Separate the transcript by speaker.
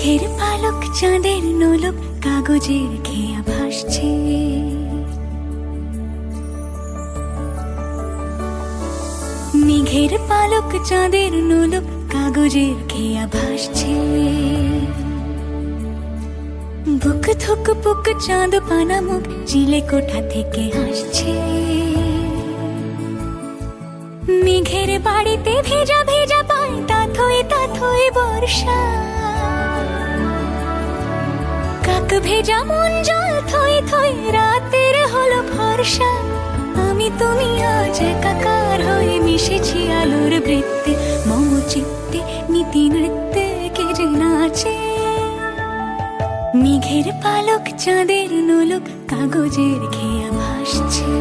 Speaker 1: মেঘের পালক চাঁদের নোলক কাগজের খেয়া ভাসছে। মেঘের পালক চাঁদের নোলক কাগজের খেয়া ভাসছে। বুক থুক পুক চাঁদ পানা মুখ চিলে কোঠা থেকে হাসছে। মেঘের বাড়িতে ভেজা ভেজা পায় তাথই বর্ষা। কাক ভেজা মন জল থই থই রাতের হলো ভরসা। আমি তুমি আজ একাকার হয়ে মিশেছি আলোর বৃত্তে। মম চিত্তে নীতি নৃত্যে কে যে নাচে। মেঘের পালক চাঁদের নোলক কাগজের খেয়া ভাসছে।